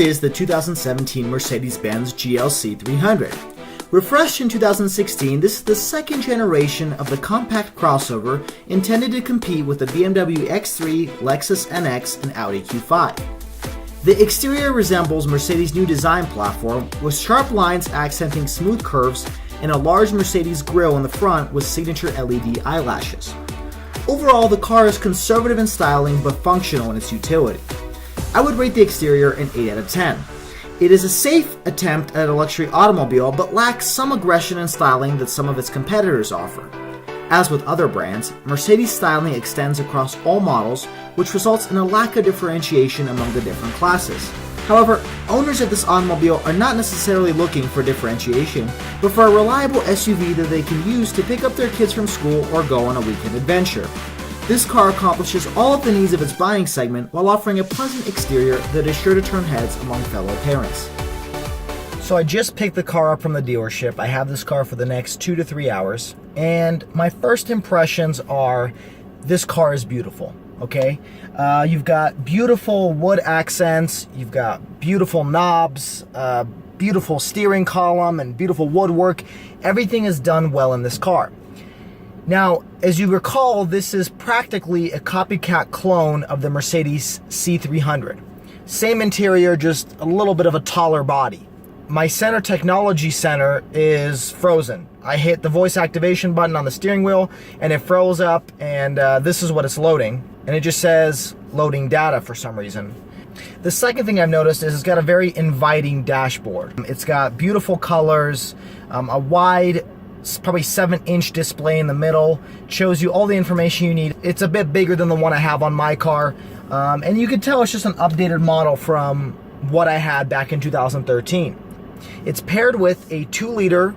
is the 2017 Mercedes-Benz GLC 300. Refreshed in 2016, this is the second generation of the compact crossover intended to compete with the BMW X3, Lexus NX, and Audi Q5. The exterior resembles Mercedes' new design platform, with sharp lines accenting smooth curves and a large Mercedes grille in the front with signature LED eyelashes. Overall, the car is conservative in styling but functional in its utility. I would rate the exterior an 8 out of 10. It is a safe attempt at a luxury automobile but lacks some aggression and styling that some of its competitors offer. As with other brands, Mercedes styling extends across all models, which results in a lack of differentiation among the different classes. However, owners of this automobile are not necessarily looking for differentiation, but for a reliable SUV that they can use to pick up their kids from school or go on a weekend adventure. This car accomplishes all of the needs of its buying segment while offering a pleasant exterior that is sure to turn heads among fellow parents. So I just picked the car up from the dealership. I have this car for the next 2 to 3 hours, and my first impressions are this car is beautiful. Okay, you've got beautiful wood accents, you've got beautiful knobs, beautiful steering column, and beautiful woodwork. Everything is done well in this car. Now, as you recall, this is practically a copycat clone of the Mercedes C300. Same interior, just a little bit of a taller body. My center technology center is frozen. I hit the voice activation button on the steering wheel and it froze up, and this is what it's loading. And it just says loading data for some reason. The second thing I've noticed is it's got a very inviting dashboard. It's got beautiful colors, a wide, probably 7-inch display in the middle, shows you all the information you need. It's a bit bigger than the one I have on my car, and you can tell it's just an updated model from what I had back in 2013. It's paired with a 2-liter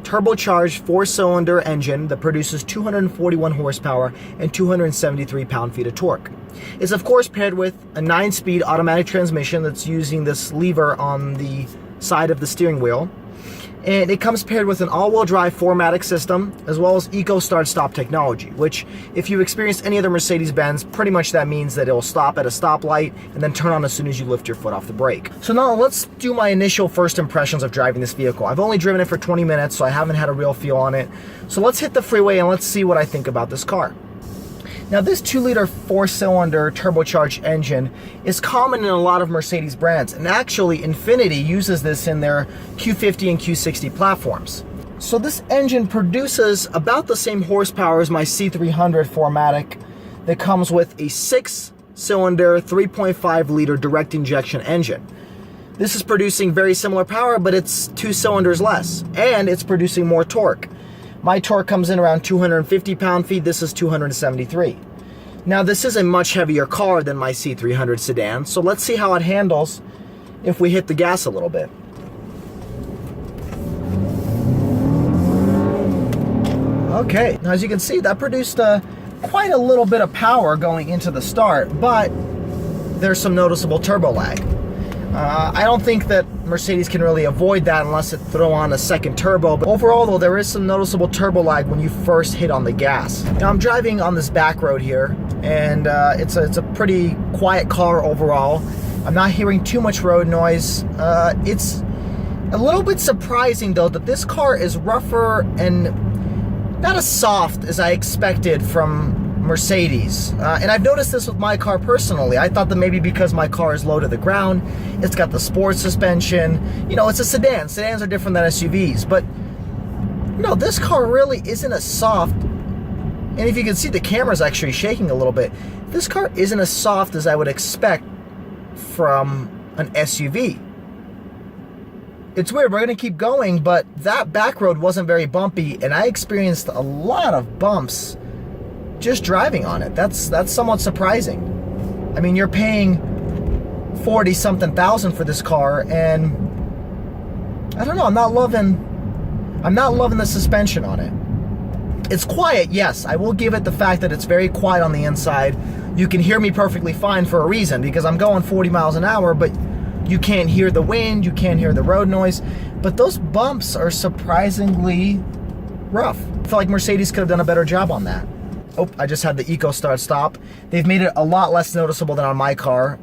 turbocharged 4-cylinder engine that produces 241 horsepower and 273 pound-feet of torque. It's of course paired with a 9-speed automatic transmission that's using this lever on the side of the steering wheel. And it comes paired with an all-wheel drive 4Matic system, as well as Eco Start-Stop technology, which, if you've experienced any other Mercedes-Benz, pretty much that means that it'll stop at a stoplight and then turn on as soon as you lift your foot off the brake. So now let's do my initial first impressions of driving this vehicle. I've only driven it for 20 minutes, so I haven't had a real feel on it. So let's hit the freeway and let's see what I think about this car. Now, this 2-liter 4-cylinder turbocharged engine is common in a lot of Mercedes brands, and actually Infiniti uses this in their Q50 and Q60 platforms. So this engine produces about the same horsepower as my C300 4Matic that comes with a 6-cylinder 3.5-liter direct injection engine. This is producing very similar power, but it's 2 cylinders less, and it's producing more torque. My torque comes in around 250 pound-feet, this is 273. Now, this is a much heavier car than my C300 sedan, so let's see how it handles if we hit the gas a little bit. Okay, now as you can see, that produced quite a little bit of power going into the start, but there's some noticeable turbo lag. I don't think that Mercedes can really avoid that unless it throw on a second turbo, but overall though, there is some noticeable turbo lag when you first hit on the gas. Now, I'm driving on this back road here, and it's a pretty quiet car overall. I'm not hearing too much road noise. It's a little bit surprising though that this car is rougher and not as soft as I expected from Mercedes, and I've noticed this with my car personally. I thought that maybe because my car is low to the ground, it's got the sports suspension, you know, it's a sedan. Sedans are different than SUVs, but no, this car really isn't as soft. And if you can see, the camera's actually shaking a little bit. This car isn't as soft as I would expect from an SUV. It's weird, we're gonna keep going, but that back road wasn't very bumpy, and I experienced a lot of bumps just driving on it. That's somewhat surprising. I mean, you're paying 40-something thousand for this car, and I don't know, I'm not loving the suspension on it. It's quiet, yes. I will give it the fact that it's very quiet on the inside. You can hear me perfectly fine for a reason, because I'm going 40 miles an hour, but you can't hear the wind, you can't hear the road noise. But those bumps are surprisingly rough. I feel like Mercedes could have done a better job on that. Oh, I just had the Eco Start Stop. They've made it a lot less noticeable than on my car.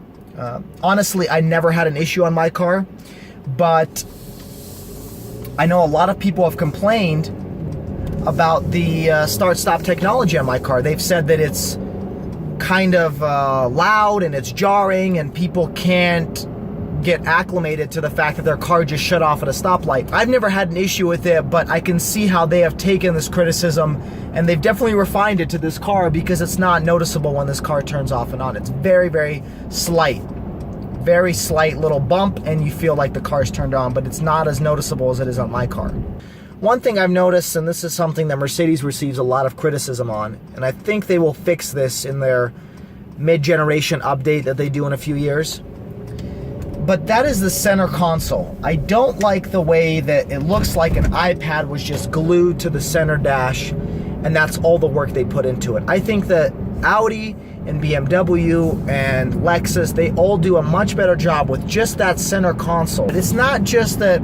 Honestly, I never had an issue on my car, but I know a lot of people have complained about the start-stop technology on my car. They've said that it's kind of loud and it's jarring, and people can't get acclimated to the fact that their car just shut off at a stoplight. I've never had an issue with it, but I can see how they have taken this criticism and they've definitely refined it to this car, because it's not noticeable when this car turns off and on. It's very, very slight little bump, and you feel like the car's turned on, but it's not as noticeable as it is on my car. One thing I've noticed, and this is something that Mercedes receives a lot of criticism on, and I think they will fix this in their mid-generation update that they do in a few years, but that is the center console. I don't like the way that it looks like an iPad was just glued to the center dash, and that's all the work they put into it. I think that Audi and BMW and Lexus, they all do a much better job with just that center console. It's not just that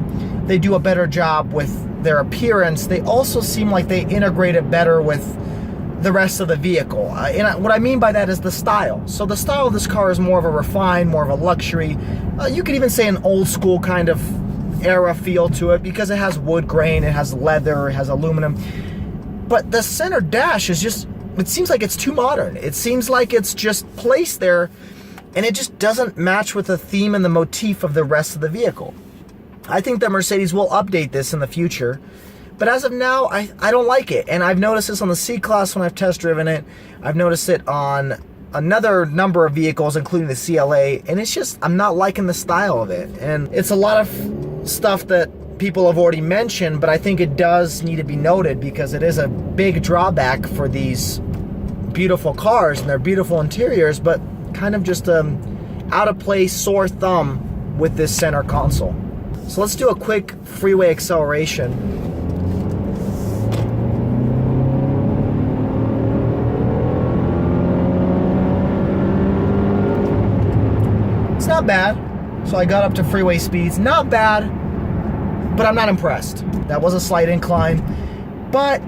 they do a better job with their appearance, they also seem like they integrate it better with the rest of the vehicle. And what I mean by that is the style. So the style of this car is more of a refined, more of a luxury. You could even say an old school kind of era feel to it, because it has wood grain, it has leather, it has aluminum. But the center dash is just, it seems like it's too modern. It seems like it's just placed there, and it just doesn't match with the theme and the motif of the rest of the vehicle. I think that Mercedes will update this in the future, but as of now, I don't like it. And I've noticed this on the C-Class when I've test driven it. I've noticed it on another number of vehicles, including the CLA, and it's just, I'm not liking the style of it. And it's a lot of stuff that people have already mentioned, but I think it does need to be noted, because it is a big drawback for these beautiful cars and their beautiful interiors, but kind of just out of place, sore thumb with this center console. So let's do a quick freeway acceleration. It's not bad. So I got up to freeway speeds. Not bad, but I'm not impressed. That was a slight incline, but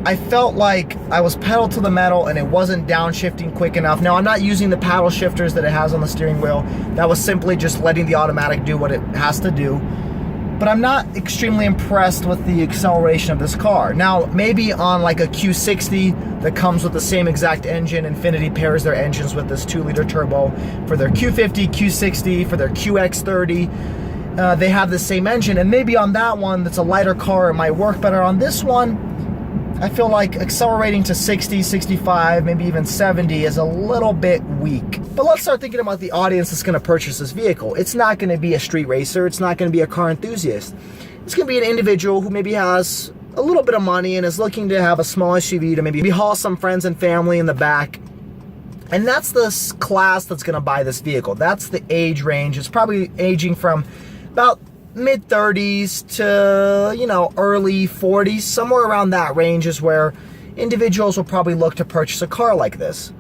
I felt like I was pedal to the metal and it wasn't downshifting quick enough. Now, I'm not using the paddle shifters that it has on the steering wheel. That was simply just letting the automatic do what it has to do. But I'm not extremely impressed with the acceleration of this car. Now, maybe on like a Q60 that comes with the same exact engine, Infiniti pairs their engines with this 2-liter turbo. For their Q50, Q60, for their QX30, they have the same engine. And maybe on that one that's a lighter car, it might work better. On this one, I feel like accelerating to 60, 65, maybe even 70 is a little bit weak. But let's start thinking about the audience that's going to purchase this vehicle. It's not going to be a street racer. It's not going to be a car enthusiast. It's going to be an individual who maybe has a little bit of money and is looking to have a small SUV to maybe haul some friends and family in the back. And that's the class that's going to buy this vehicle. That's the age range. It's probably aging from about mid-30s to, early 40s. Somewhere around that range is where individuals will probably look to purchase a car like this.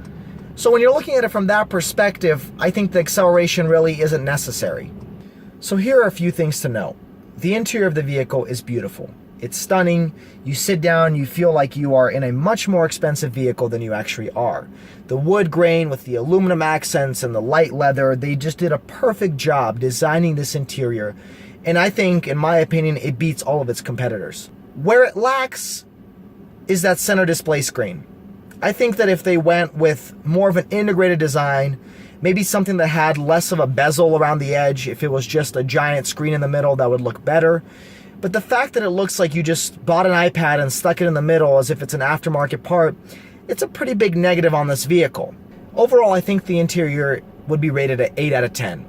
So when you're looking at it from that perspective, I think the acceleration really isn't necessary. So here are a few things to note. The interior of the vehicle is beautiful. It's stunning. You sit down, you feel like you are in a much more expensive vehicle than you actually are. The wood grain with the aluminum accents and the light leather, they just did a perfect job designing this interior. And I think, in my opinion, it beats all of its competitors. Where it lacks is that center display screen. I think that if they went with more of an integrated design, maybe something that had less of a bezel around the edge, if it was just a giant screen in the middle, that would look better. But the fact that it looks like you just bought an iPad and stuck it in the middle as if it's an aftermarket part, it's a pretty big negative on this vehicle. Overall, I think the interior would be rated at 8 out of 10.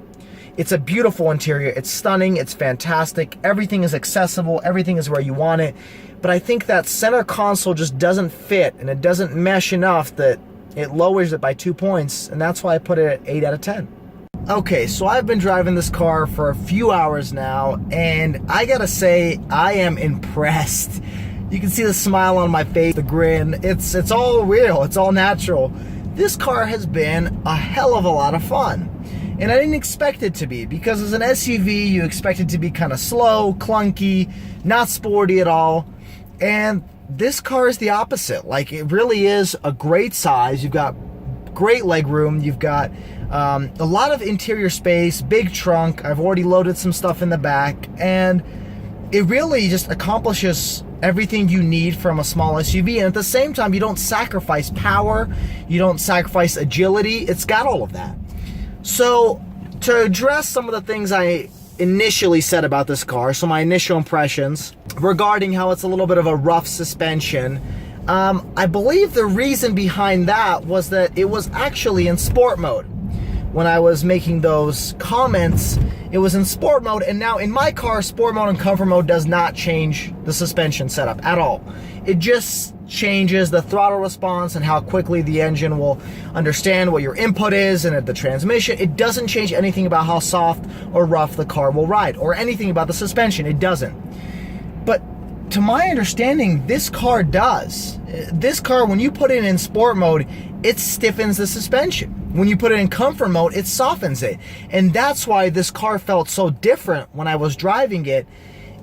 It's a beautiful interior. It's stunning. It's fantastic. Everything is accessible. Everything is where you want it. But I think that center console just doesn't fit, and it doesn't mesh enough that it lowers it by 2 points, and that's why I put it at 8 out of 10. Okay, so I've been driving this car for a few hours now, and I gotta say, I am impressed. You can see the smile on my face, the grin. It's all real. It's all natural. This car has been a hell of a lot of fun. And I didn't expect it to be, because as an SUV, you expect it to be kind of slow, clunky, not sporty at all. And this car is the opposite. Like, it really is a great size. You've got great leg room. You've got A lot of interior space, big trunk. I've already loaded some stuff in the back, and it really just accomplishes everything you need from a small SUV. And at the same time, you don't sacrifice power, you don't sacrifice agility. It's got all of that. So to address some of the things I initially said about this car, so my initial impressions regarding how it's a little bit of a rough suspension, I believe the reason behind that was that it was actually in sport mode. When I was making those comments, it was in sport mode, and now in my car, sport mode and comfort mode does not change the suspension setup at all. It just changes the throttle response and how quickly the engine will understand what your input is and the transmission. It doesn't change anything about how soft or rough the car will ride, or anything about the suspension. It doesn't. But to my understanding, this car does. This car, when you put it in sport mode, it stiffens the suspension. When you put it in comfort mode, it softens it. And that's why this car felt so different when I was driving it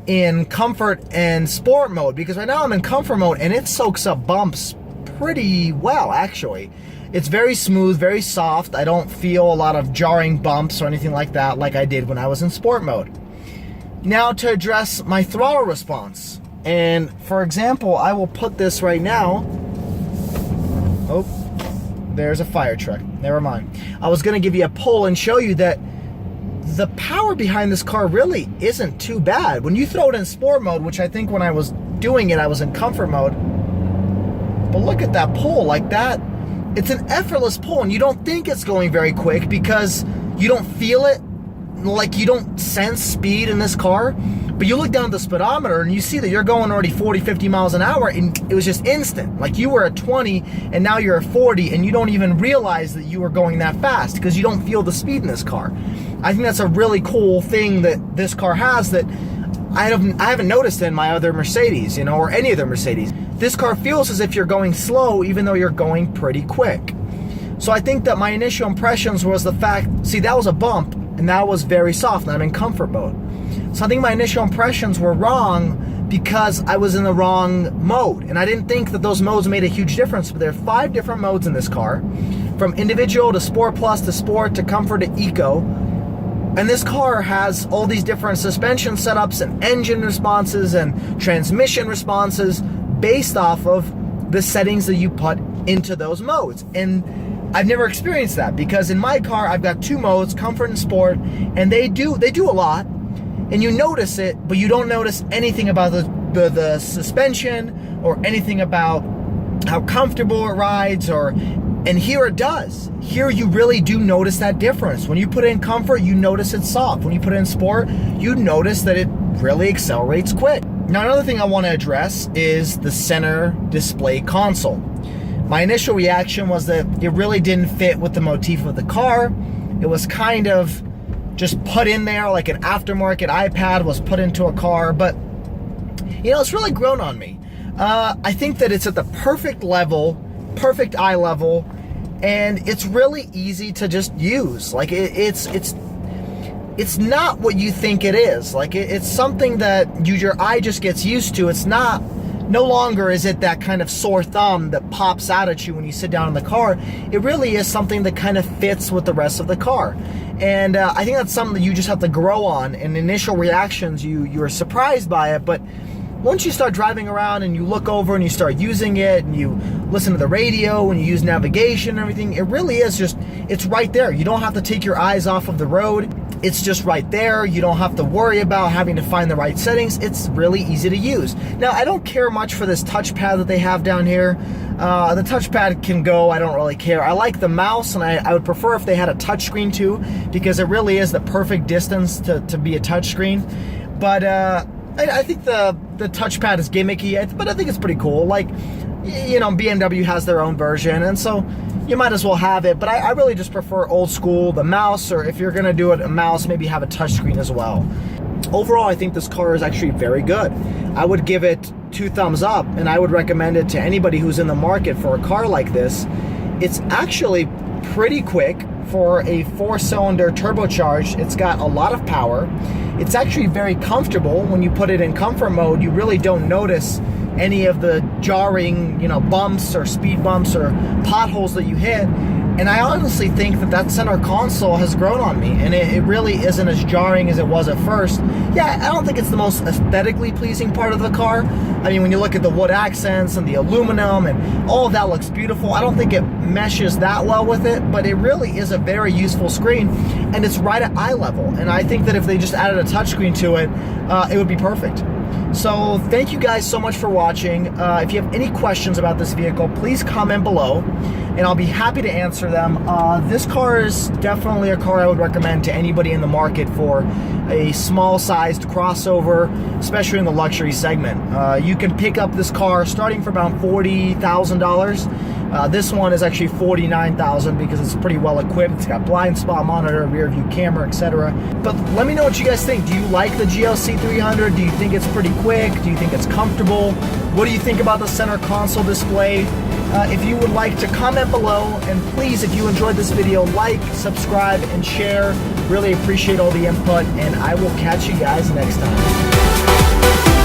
in comfort and sport mode, because right now I'm in comfort mode and it soaks up bumps pretty well, actually. It's very smooth, very soft. I don't feel a lot of jarring bumps or anything like that like I did when I was in sport mode. Now to address my throttle response. And for example, I will put this right now. Oh, there's a fire truck. Never mind. I was gonna give you a pull and show you that the power behind this car really isn't too bad. When you throw it in sport mode, which I think when I was doing it, I was in comfort mode. But look at that pull, like that. It's an effortless pull, and you don't think it's going very quick because you don't feel it. Like, you don't sense speed in this car. But you look down at the speedometer and you see that you're going already 40, 50 miles an hour, and it was just instant. Like, you were at 20 and now you're at 40, and you don't even realize that you were going that fast because you don't feel the speed in this car. I think that's a really cool thing that this car has that I haven't noticed in my other Mercedes, or any other Mercedes. This car feels as if you're going slow even though you're going pretty quick. So I think that my initial impressions was the fact, see, that was a bump and that was very soft and I'm in comfort mode. So I think my initial impressions were wrong because I was in the wrong mode. And I didn't think that those modes made a huge difference, but there are 5 different modes in this car, from individual to sport plus to sport to comfort to eco. And this car has all these different suspension setups and engine responses and transmission responses based off of the settings that you put into those modes. And I've never experienced that because in my car, I've got 2 modes, comfort and sport, and they do a lot. And you notice it, but you don't notice anything about the suspension or anything about how comfortable it rides, and here it does. Here you really do notice that difference. When you put it in comfort, you notice it's soft. When you put it in sport, you notice that it really accelerates quick. Now, another thing I want to address is the center display console. My initial reaction was that it really didn't fit with the motif of the car. It was kind of just put in there like an aftermarket iPad was put into a car, but it's really grown on me. I think that it's at the perfect level, perfect eye level, and it's really easy to just use. Like, it's not what you think it is. Like, it's something that your eye just gets used to. It's no longer is it that kind of sore thumb that pops out at you when you sit down in the car. It really is something that kind of fits with the rest of the car. And I think that's something that you just have to grow on. In initial reactions, you are surprised by it, but once you start driving around and you look over and you start using it and you listen to the radio and you use navigation and everything, it really is just, it's right there. You don't have to take your eyes off of the road. It's just right there. You don't have to worry about having to find the right settings. It's really easy to use. Now, I don't care much for this touchpad that they have down here. The touchpad can go, I don't really care. I like the mouse, and I would prefer if they had a touchscreen too, because it really is the perfect distance to be a touchscreen. But I think the touchpad is gimmicky, but I think it's pretty cool. Like, BMW has their own version, and so you might as well have it. But I really just prefer old school, the mouse, or if you're gonna do it, a mouse, maybe have a touchscreen as well. Overall, I think this car is actually very good. I would give it 2 thumbs up, and I would recommend it to anybody who's in the market for a car like this. It's actually pretty quick for a 4-cylinder turbocharged. It's got a lot of power. It's actually very comfortable. When you put it in comfort mode, you really don't notice any of the jarring, bumps or speed bumps or potholes that you hit. And I honestly think that center console has grown on me, and it really isn't as jarring as it was at first. Yeah, I don't think it's the most aesthetically pleasing part of the car. I mean, when you look at the wood accents and the aluminum and all of that looks beautiful, I don't think it meshes that well with it, but it really is a very useful screen, and it's right at eye level. And I think that if they just added a touchscreen to it, it would be perfect. So thank you guys so much for watching. If you have any questions about this vehicle, please comment below, and I'll be happy to answer them. This car is definitely a car I would recommend to anybody in the market for a small-sized crossover, especially in the luxury segment. You can pick up this car starting for about $40,000. This one is actually $49,000 because it's pretty well equipped. It's got blind spot monitor, rear view camera, etc. But let me know what you guys think. Do you like the GLC 300? Do you think it's pretty quick? Do you think it's comfortable? What do you think about the center console display? If you would like to comment below, and please, if you enjoyed this video, like, subscribe, and share. Really appreciate all the input, and I will catch you guys next time.